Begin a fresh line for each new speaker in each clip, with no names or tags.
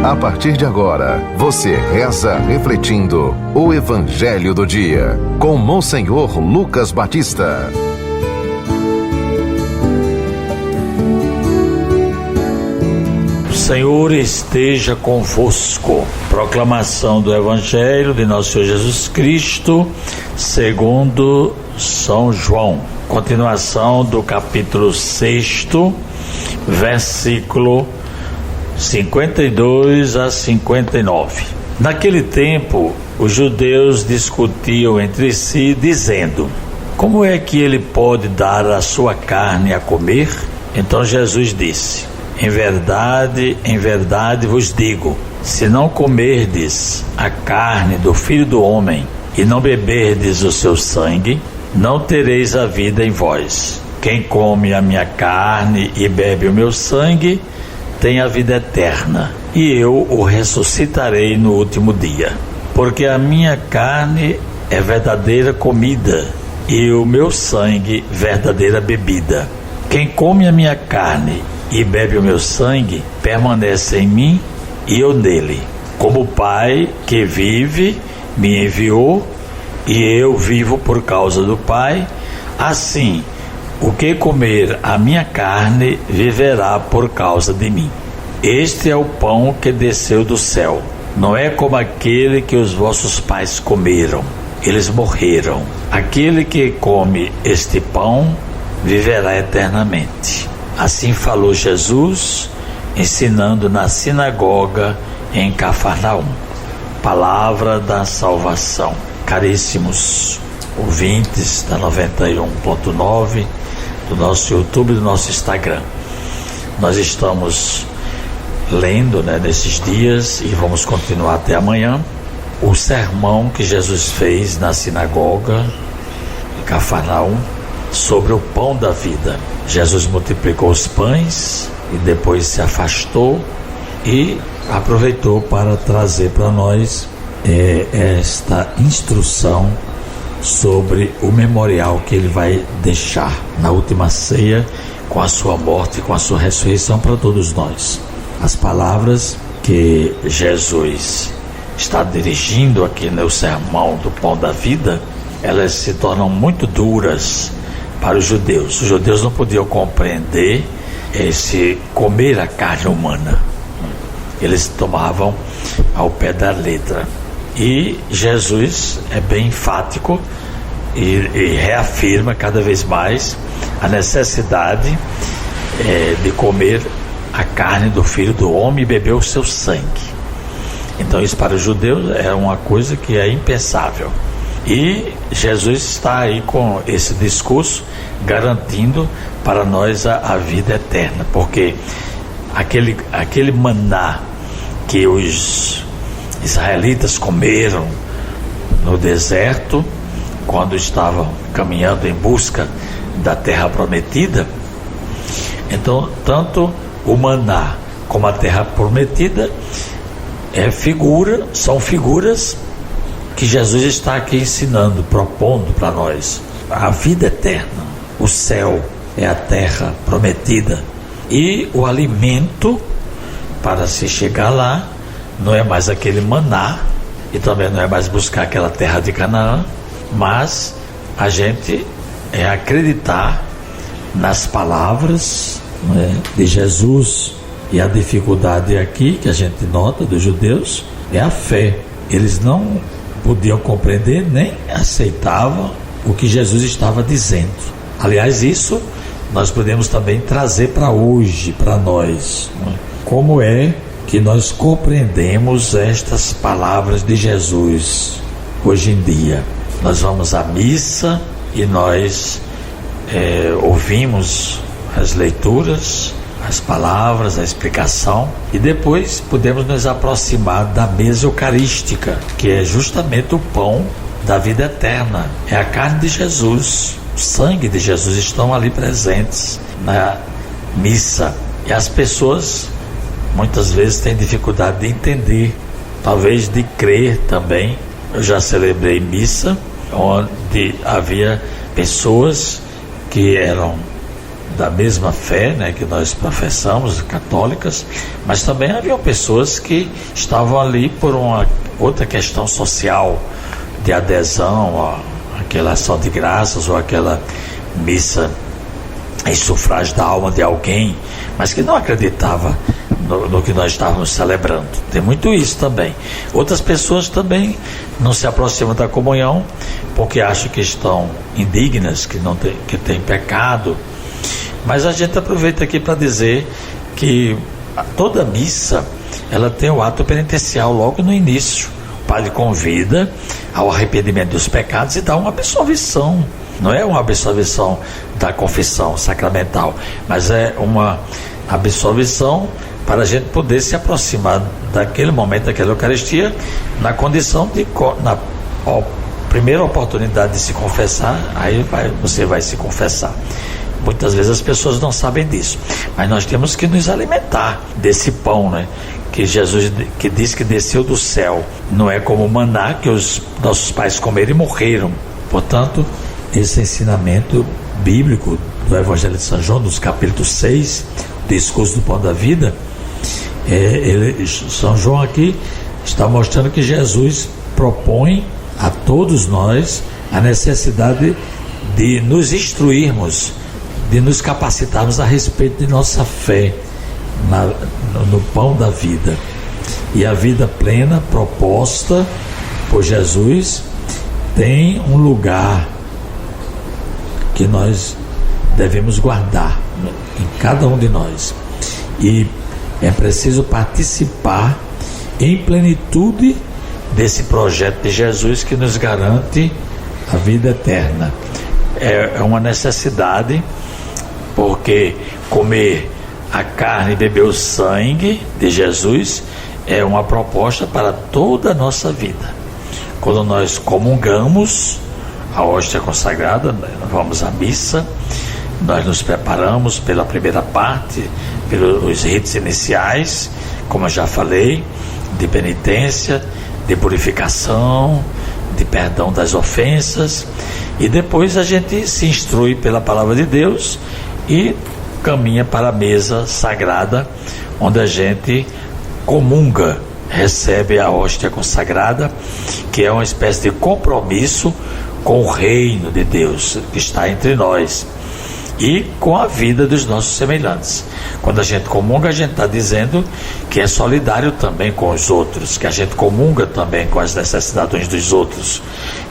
A partir de agora, você reza refletindo o Evangelho do Dia, com Monsenhor Lucas Batista.
O Senhor esteja convosco. Proclamação do Evangelho de Nosso Senhor Jesus Cristo, segundo São João. Continuação do capítulo 6, versículo 52 a 59. Naquele tempo, os judeus discutiam entre si, dizendo: como é que ele pode dar a sua carne a comer? Então Jesus disse: em verdade vos digo, se não comerdes a carne do Filho do Homem e não beberdes o seu sangue, não tereis a vida em vós. Quem come a minha carne e bebe o meu sangue tem a vida eterna, e eu o ressuscitarei no último dia. Porque a minha carne é verdadeira comida, e o meu sangue verdadeira bebida. Quem come a minha carne e bebe o meu sangue permanece em mim e eu nele. Como o Pai que vive me enviou, e eu vivo por causa do Pai, assim o que comer a minha carne viverá por causa de mim. Este é o pão que desceu do céu. Não é como aquele que os vossos pais comeram. Eles morreram. Aquele que come este pão viverá eternamente. Assim falou Jesus, ensinando na sinagoga em Cafarnaum. Palavra da salvação. Caríssimos ouvintes da 91.9, do nosso YouTube e do nosso Instagram. Nós estamos lendo, nesses dias, e vamos continuar até amanhã, o sermão que Jesus fez na sinagoga em Cafarnaum sobre o pão da vida. Jesus multiplicou os pães e depois se afastou e aproveitou para trazer para nós esta instrução sobre o memorial que ele vai deixar na última ceia, com a sua morte e com a sua ressurreição para todos nós. As palavras que Jesus está dirigindo aqui no sermão do pão da vida, elas se tornam muito duras para os judeus. Os judeus não podiam compreender esse comer a carne humana. Eles tomavam ao pé da letra. E Jesus é bem enfático e reafirma cada vez mais a necessidade de comer a carne do Filho do Homem e beber o seu sangue. Então isso para os judeus é uma coisa que é impensável. E Jesus está aí com esse discurso garantindo para nós a vida eterna, porque aquele maná que os israelitas comeram no deserto, quando estavam caminhando em busca da terra prometida, então tanto o maná como a terra prometida são figuras que Jesus está aqui ensinando, propondo para nós. A vida eterna, o céu é a terra prometida, e o alimento para se chegar lá não é mais aquele maná, e também não é mais buscar aquela terra de Canaã, mas a gente acreditar nas palavras de Jesus. E a dificuldade aqui que a gente nota dos judeus é a fé. Eles não podiam compreender nem aceitavam o que Jesus estava dizendo. Aliás, isso nós podemos também trazer para hoje, para nós. Como é que nós compreendemos estas palavras de Jesus hoje em dia? Nós vamos à missa e nós ouvimos as leituras, as palavras, a explicação, e depois podemos nos aproximar da mesa eucarística, que é justamente o pão da vida eterna. É a carne de Jesus, o sangue de Jesus estão ali presentes na missa. E as pessoas muitas vezes têm dificuldade de entender, talvez de crer também. Eu já celebrei missa onde havia pessoas que eram da mesma fé, né, que nós professamos, católicas, mas também haviam pessoas que estavam ali por uma outra questão social, de adesão àquela ação de graças ou aquela missa em sufrágio da alma de alguém, mas que não acreditava no que nós estávamos celebrando. Tem muito isso também. Outras pessoas também não se aproximam da comunhão porque acham que estão indignas, que têm pecado. Mas a gente aproveita aqui para dizer que toda missa ela tem o ato penitencial logo no início. O padre convida ao arrependimento dos pecados e dá uma absolvição. Não é uma absolvição da confissão sacramental, mas é uma absolvição para a gente poder se aproximar daquele momento, daquela Eucaristia, na condição de, na primeira oportunidade de se confessar, você vai se confessar. Muitas vezes as pessoas não sabem disso, mas nós temos que nos alimentar desse pão, né? Que Jesus que diz que desceu do céu, não é como o maná que os nossos pais comeram e morreram. Portanto, esse ensinamento bíblico do Evangelho de São João, nos capítulos 6, discurso do pão da vida, São João aqui está mostrando que Jesus propõe a todos nós a necessidade de nos instruirmos, de nos capacitarmos a respeito de nossa fé no pão da vida. E a vida plena proposta por Jesus tem um lugar que nós devemos guardar em cada um de nós, e é preciso participar em plenitude desse projeto de Jesus que nos garante a vida eterna. É uma necessidade, porque comer a carne e beber o sangue de Jesus é uma proposta para toda a nossa vida. Quando nós comungamos a hóstia consagrada, vamos à missa, nós nos preparamos pela primeira parte, pelos ritos iniciais, como eu já falei, de penitência, de purificação, de perdão das ofensas, e depois a gente se instrui pela palavra de Deus e caminha para a mesa sagrada, onde a gente comunga, recebe a hóstia consagrada, que é uma espécie de compromisso com o reino de Deus que está entre nós e com a vida dos nossos semelhantes. Quando a gente comunga, a gente está dizendo que é solidário também com os outros, que a gente comunga também com as necessidades dos outros,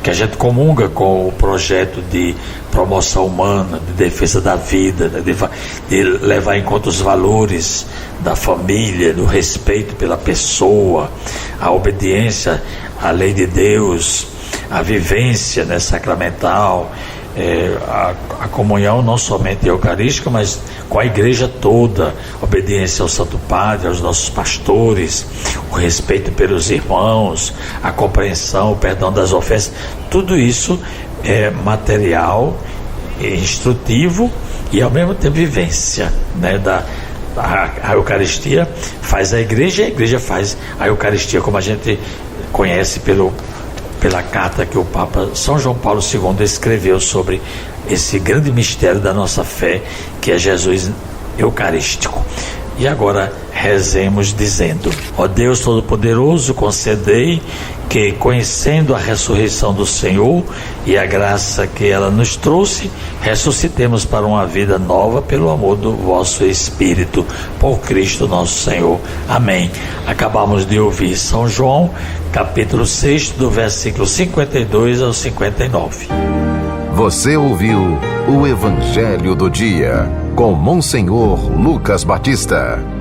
que a gente comunga com o projeto de promoção humana, de defesa da vida, de levar em conta os valores da família, do respeito pela pessoa, a obediência à lei de Deus, a vivência, né, sacramental, a comunhão não somente eucarística, mas com a igreja toda, obediência ao Santo Padre, aos nossos pastores, o respeito pelos irmãos, a compreensão, o perdão das ofensas. Tudo isso é material, instrutivo e ao mesmo tempo vivência, né, a Eucaristia faz a igreja e a igreja faz a Eucaristia, como a gente conhece pela carta que o Papa São João Paulo II escreveu sobre esse grande mistério da nossa fé, que é Jesus Eucarístico. E agora rezemos dizendo: ó Deus Todo-Poderoso, concedei que, conhecendo a ressurreição do Senhor e a graça que ela nos trouxe, ressuscitemos para uma vida nova pelo amor do vosso Espírito, por Cristo nosso Senhor. Amém. Acabamos de ouvir São João, capítulo 6, do versículo 52 ao 59.
Você ouviu o Evangelho do Dia, com Monsenhor Lucas Batista.